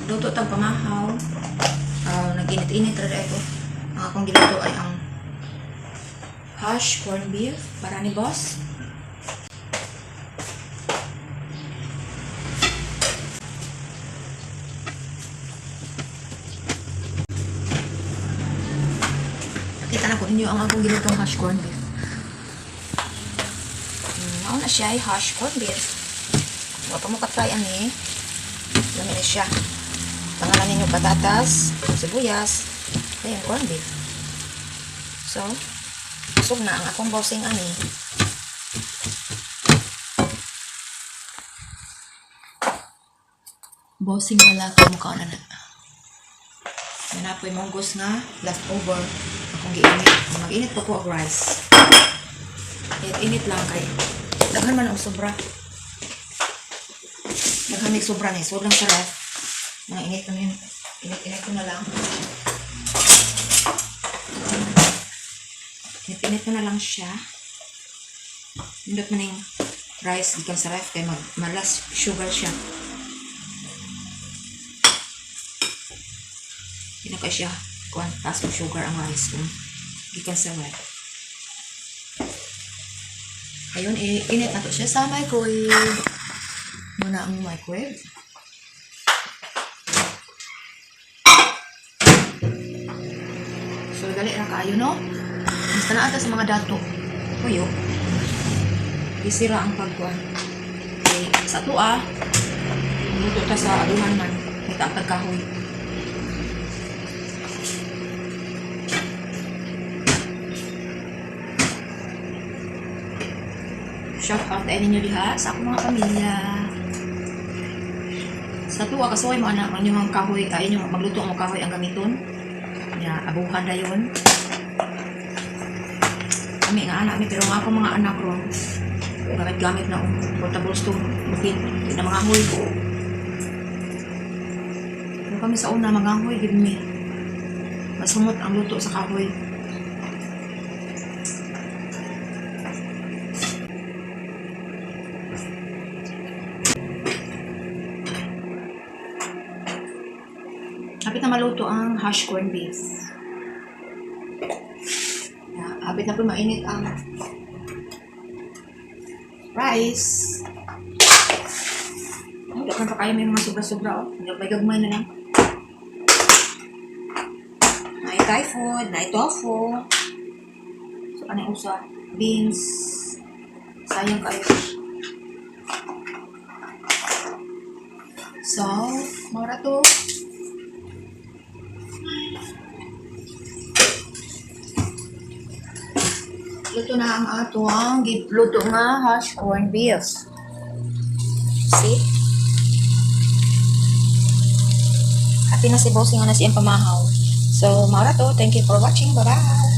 Luto tag pamahaw. Nag-init-init rin ito. Ang akong giluto ay ang hash corned beef para ni boss. Nakita na ko inyo ang akong gilutong hash corned beef. Ako na siya ay hash corned beef. Huwag mo ka-try ani. Lamin na siya. Pangalan ninyo patatas, sibuyas, ayan, corned beef. So, busog na ang akong bossing ani. Bossing na lang mukha na na. Yan na po yung monggos nga leftover. Akong giinit. Mag-init po po ang rice. Init lang kayo. Daghan man ang sobra. Daghan may sobra niya. So lang sa ref. Mga init namin. Init ko na lang. Init ko na lang siya. Indot mo na yung rice gikan sa ref kaya malas sugar siya. Pinaka siya kuan taas mo sugar ang rice kung gikan sa ref. Ayun, init na to siya sa microwave. Muna ang microwave. So, dali na kayo, no? Basta na ata sa mga dato. Kuyo. Isira ang pagkuhan. Okay, sa ito luto ta sa aduhan man. May taatag kahoy. Shout out tayo ninyo diha sa akong mga pamilya. Sa tuwa kasuway mo anak ang inyong kahoy, inyong magluto ang kahoy ang gamiton. Ya, abuhan na yun. Kami nga anak, pero nga ako mga anak ron. Gamit-gamit na portable stove. Bukin, hindi na mga ahoy ko. Pero kami sa una, mga ahoy, give me. Masumot ang luto sa kahoy. Habit na maluto ang hash corned beef. Habit na po mainit ang rice. Dakan pa kayo may mga sobra-sobra. May gagmay na lang. May Thai food, may tofu. So, ano yung usa? Beans. Sayang kayo. So, mara to. Luto na ang atong luto nga hash corned beef. See? Happy na si bossing nga na siyang pamahaw. So, mara to. Thank you for watching. Bye-bye!